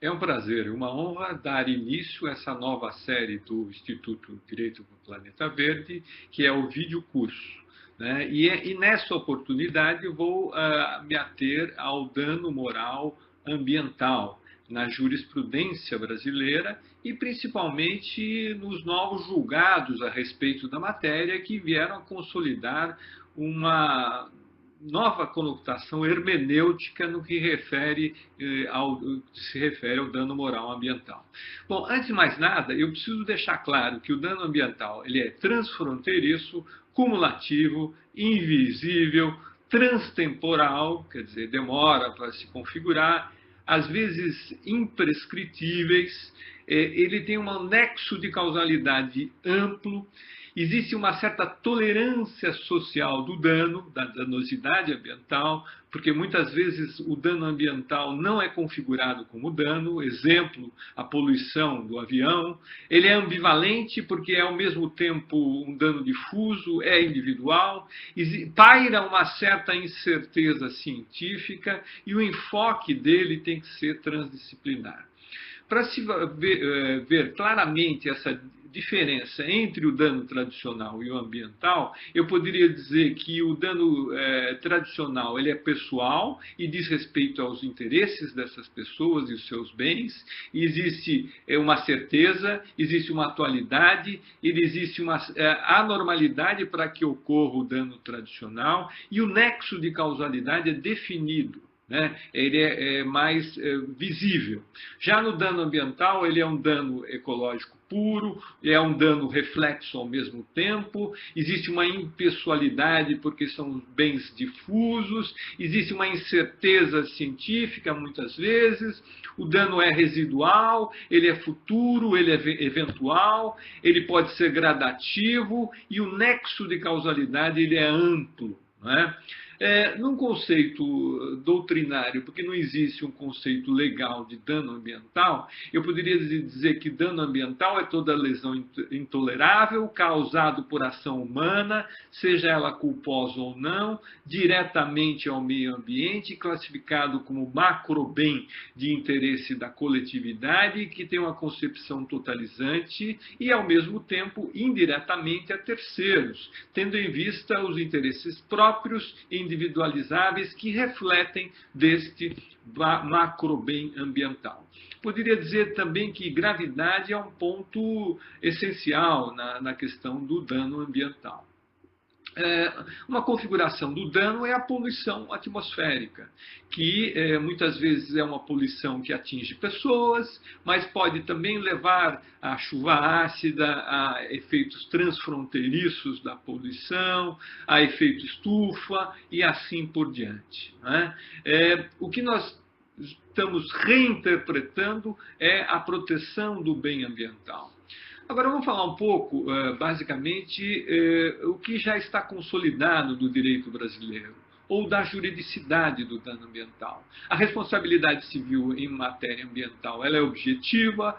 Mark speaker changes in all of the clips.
Speaker 1: É um prazer, uma honra dar início a essa nova série do Instituto Direito do Planeta Verde, que é o vídeo curso. Né? E nessa oportunidade vou me ater ao dano moral ambiental na jurisprudência brasileira e principalmente nos novos julgados a respeito da matéria que vieram a consolidar uma nova conotação hermenêutica no que se refere ao dano moral ambiental. Bom, antes de mais nada, eu preciso deixar claro que o dano ambiental ele é transfronteiriço, cumulativo, invisível, transtemporal, quer dizer, demora para se configurar, às vezes imprescritíveis, ele tem um nexo de causalidade amplo. Existe uma certa tolerância social do dano, da danosidade ambiental, porque muitas vezes o dano ambiental não é configurado como dano. Exemplo, a poluição do avião. Ele é ambivalente porque é ao mesmo tempo um dano difuso, é individual. Paira uma certa incerteza científica e o enfoque dele tem que ser transdisciplinar. Para se ver claramente essa diferença entre o dano tradicional e o ambiental, eu poderia dizer que o dano tradicional ele é pessoal e diz respeito aos interesses dessas pessoas e os seus bens. E existe uma certeza, existe uma atualidade, existe uma anormalidade para que ocorra o dano tradicional e o nexo de causalidade é definido. Né? Ele é mais visível. Já no dano ambiental, ele é um dano ecológico puro, é um dano reflexo ao mesmo tempo, existe uma impessoalidade porque são bens difusos, existe uma incerteza científica muitas vezes, o dano é residual, ele é futuro, ele é eventual, ele pode ser gradativo e o nexo de causalidade ele é amplo. Não é? Num conceito doutrinário, porque não existe um conceito legal de dano ambiental, eu poderia dizer que dano ambiental é toda lesão intolerável causado por ação humana, seja ela culposa ou não, diretamente ao meio ambiente, classificado como macrobem de interesse da coletividade, que tem uma concepção totalizante e, ao mesmo tempo, indiretamente a terceiros, tendo em vista os interesses próprios e individualizáveis que refletem deste macrobem ambiental. Poderia dizer também que gravidade é um ponto essencial na questão do dano ambiental. Uma configuração do dano é a poluição atmosférica, que muitas vezes é uma poluição que atinge pessoas, mas pode também levar à chuva ácida, a efeitos transfronteiriços da poluição, a efeito estufa e assim por diante. Né? O que nós estamos reinterpretando é a proteção do bem ambiental. Agora vamos falar um pouco, basicamente, o que já está consolidado do direito brasileiro, ou da juridicidade do dano ambiental. A responsabilidade civil em matéria ambiental ela é objetiva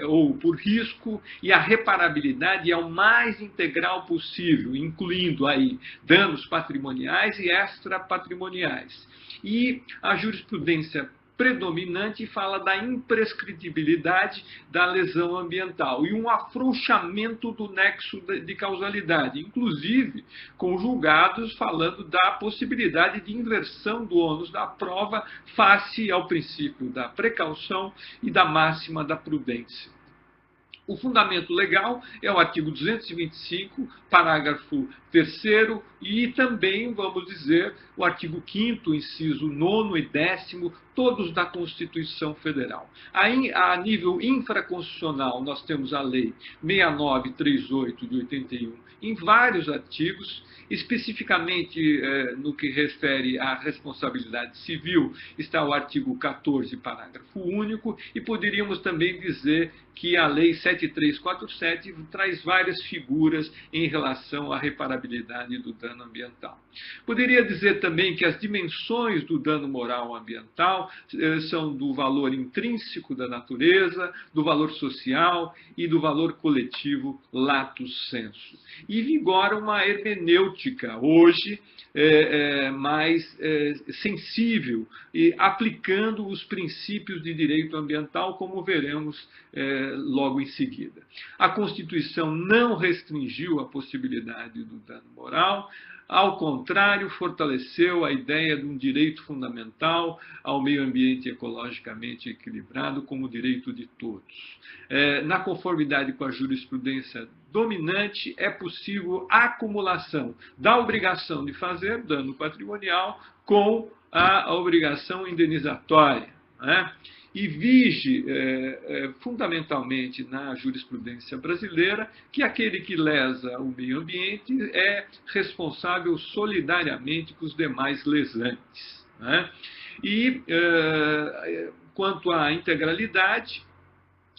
Speaker 1: ou por risco, e a reparabilidade é o mais integral possível, incluindo aí danos patrimoniais e extrapatrimoniais. E a jurisprudência predominante fala da imprescritibilidade da lesão ambiental e um afrouxamento do nexo de causalidade, inclusive com julgados falando da possibilidade de inversão do ônus da prova face ao princípio da precaução e da máxima da prudência. O fundamento legal é o artigo 225, parágrafo 3º, e também, vamos dizer, o artigo 5º, inciso 9º e 10º, todos da Constituição Federal. Aí, a nível infraconstitucional, nós temos a Lei 6938 de 81, em vários artigos, especificamente no que refere à responsabilidade civil, está o artigo 14, parágrafo único, e poderíamos também dizer que a Lei 7347 traz várias figuras em relação à reparabilidade do dano ambiental. Poderia dizer também que as dimensões do dano moral ambiental ambiental são do valor intrínseco da natureza, do valor social e do valor coletivo lato sensu. E vigora uma hermenêutica hoje mais sensível e aplicando os princípios de direito ambiental, como veremos logo em seguida. A Constituição não restringiu a possibilidade do dano moral, ao contrário, fortaleceu a ideia de um direito fundamental ao meio ambiente ecologicamente equilibrado como direito de todos. Na conformidade com a jurisprudência dominante, é possível a acumulação da obrigação de fazer dano patrimonial com a obrigação indenizatória, né? E vige fundamentalmente na jurisprudência brasileira que aquele que lesa o meio ambiente é responsável solidariamente com os demais lesantes, né? E quanto à integralidade,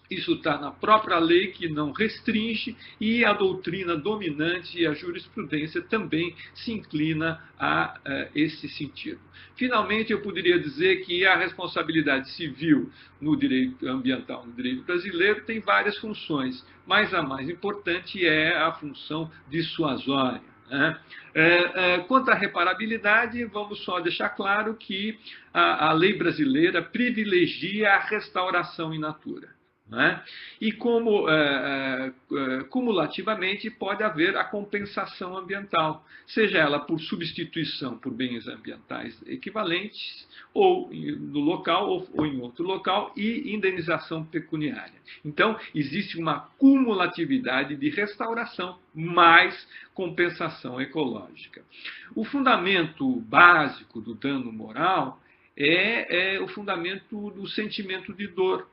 Speaker 1: isso está na própria lei, que não restringe, e a doutrina dominante e a jurisprudência também se inclina a esse sentido. Finalmente, eu poderia dizer que a responsabilidade civil no direito ambiental, no direito brasileiro, tem várias funções, mas a mais importante é a função dissuasória. Quanto à reparabilidade, vamos só deixar claro que a lei brasileira privilegia a restauração in natura. Né? E como cumulativamente pode haver a compensação ambiental, seja ela por substituição por bens ambientais equivalentes, ou no local ou em outro local, e indenização pecuniária. Então, existe uma cumulatividade de restauração mais compensação ecológica. O fundamento básico do dano moral é o fundamento do sentimento de dor,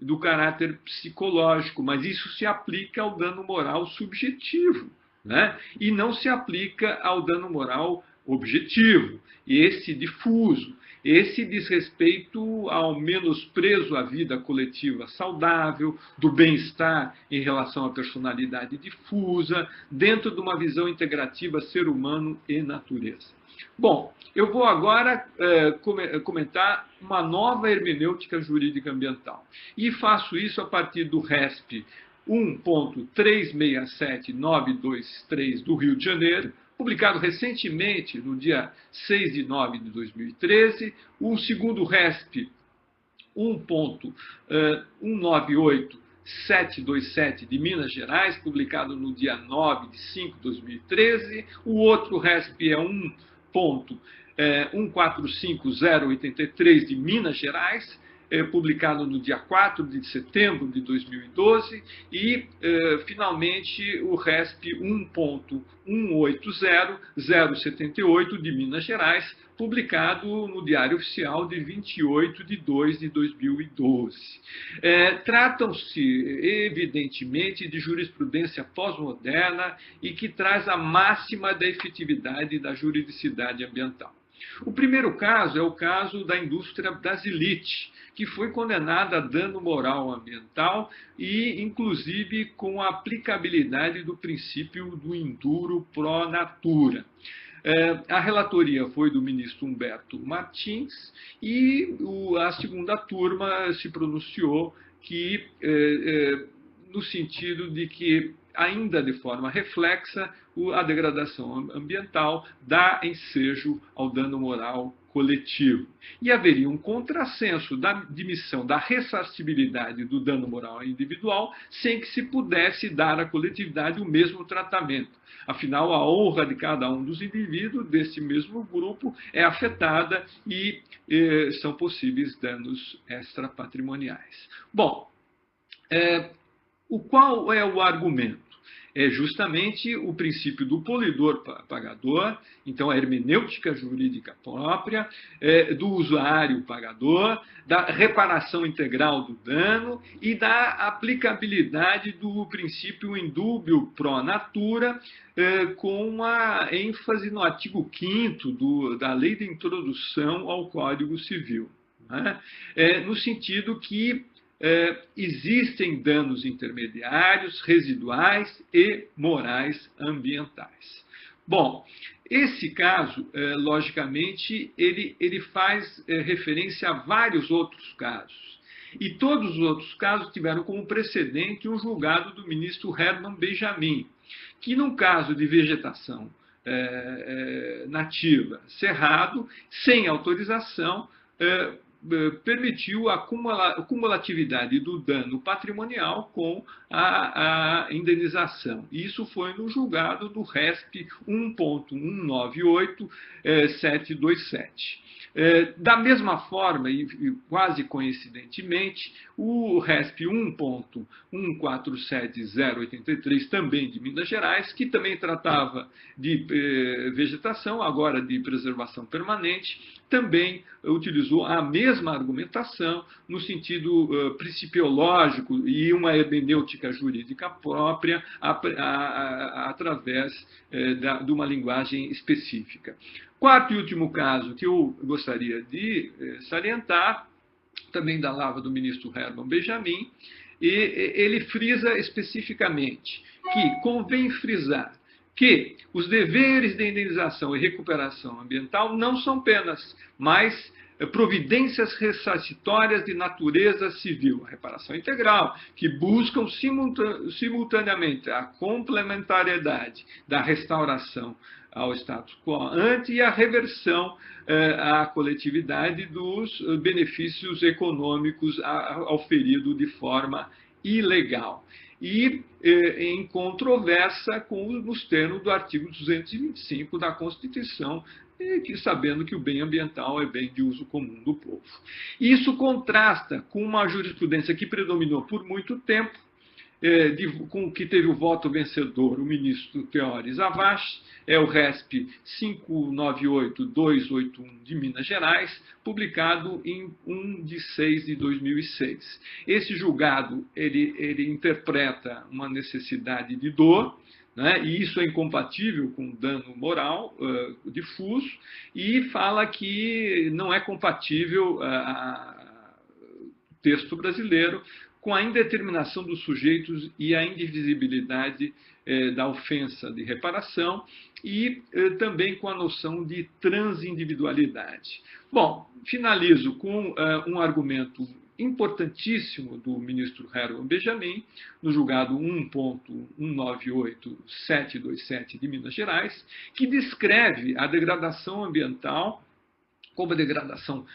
Speaker 1: do caráter psicológico, mas isso se aplica ao dano moral subjetivo, né? E não se aplica ao dano moral objetivo, esse difuso. Esse diz respeito ao menosprezo à vida coletiva saudável, do bem-estar em relação à personalidade difusa, dentro de uma visão integrativa ser humano e natureza. Bom, eu vou agora comentar uma nova hermenêutica jurídica ambiental. E faço isso a partir do RESP 1.367923 do Rio de Janeiro, publicado recentemente, no dia 6 de nove de 2013, o segundo RESP 1.198.727 de Minas Gerais, publicado no dia 9 de 5 de 2013, o outro RESP é 1.145.083 de Minas Gerais, publicado no dia 4 de setembro de 2012, e, finalmente, o RESP 1.180.078 de Minas Gerais, publicado no Diário Oficial de 28 de 2 de 2012. Tratam-se, evidentemente, de jurisprudência pós-moderna e que traz a máxima da efetividade da juridicidade ambiental. O primeiro caso é o caso da indústria Brasilite, que foi condenada a dano moral ambiental e, inclusive, com a aplicabilidade do princípio do induro pro natura. A relatoria foi do ministro Humberto Martins e a segunda turma se pronunciou que, no sentido de que, ainda de forma reflexa, a degradação ambiental dá ensejo ao dano moral coletivo. E haveria um contrassenso da admissão da ressarcibilidade do dano moral individual sem que se pudesse dar à coletividade o mesmo tratamento. Afinal, a honra de cada um dos indivíduos desse mesmo grupo é afetada e são possíveis danos extrapatrimoniais. Bom, qual é o argumento? É justamente o princípio do polidor pagador, então a hermenêutica jurídica própria, do usuário pagador, da reparação integral do dano e da aplicabilidade do princípio indúbio pro natura, com a ênfase no artigo 5º da Lei de Introdução ao Código Civil, né? No sentido que existem danos intermediários, residuais e morais ambientais. Bom, Esse caso, logicamente, ele faz referência a vários outros casos. E todos os outros casos tiveram como precedente um julgado do ministro Herman Benjamin, que, num caso de vegetação nativa, cerrado, sem autorização, permitiu a cumulatividade do dano patrimonial com a indenização. Isso foi no julgado do RESP 1.198.727. Da mesma forma, e quase coincidentemente, o RESP 1.147.083, também de Minas Gerais, que também tratava de vegetação, agora de preservação permanente, também utilizou a mesma argumentação no sentido principiológico e uma hermenêutica jurídica própria através de uma linguagem específica. Quarto e último caso que eu gostaria de salientar, também da lava do ministro Herman Benjamin, e ele frisa especificamente que convém frisar que os deveres de indenização e recuperação ambiental não são penas, mas providências ressarcitórias de natureza civil, a reparação integral, que buscam simultaneamente a complementariedade da restauração ao status quo ante e a reversão à coletividade dos benefícios econômicos auferidos de forma ilegal. E em controvérsia nos termos do artigo 225 da Constituição, sabendo que o bem ambiental é bem de uso comum do povo. Isso contrasta com uma jurisprudência que predominou por muito tempo, com que teve o voto vencedor o ministro Teori Zavascki, é o RESP 598.281 de Minas Gerais, publicado em 1 de 6 de 2006. Esse julgado ele interpreta uma necessidade de dor, né, e isso é incompatível com dano moral difuso, e fala que não é compatível o texto brasileiro com a indeterminação dos sujeitos e a indivisibilidade da ofensa de reparação e também com a noção de transindividualidade. Bom, finalizo com um argumento importantíssimo do ministro Herman Benjamin, no julgado 1.198.727 de Minas Gerais, que descreve a degradação ambiental como a degradação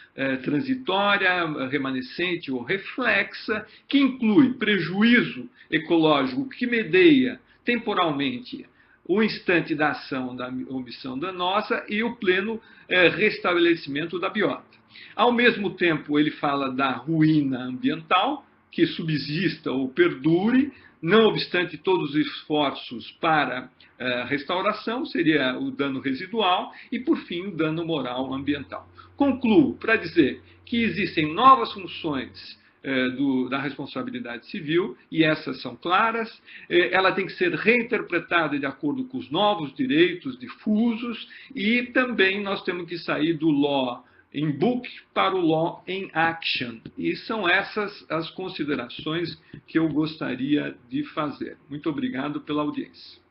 Speaker 1: transitória, remanescente ou reflexa, que inclui prejuízo ecológico que medeia temporalmente o instante da ação da omissão danosa e o pleno restabelecimento da biota. Ao mesmo tempo, ele fala da ruína ambiental, que subsista ou perdure, não obstante todos os esforços para restauração, seria o dano residual, e, por fim, o dano moral ambiental. Concluo para dizer que existem novas funções da responsabilidade civil, e essas são claras. Ela tem que ser reinterpretada de acordo com os novos direitos difusos, e também nós temos que sair do law in book para o law in action. E são essas as considerações que eu gostaria de fazer. Muito obrigado pela audiência.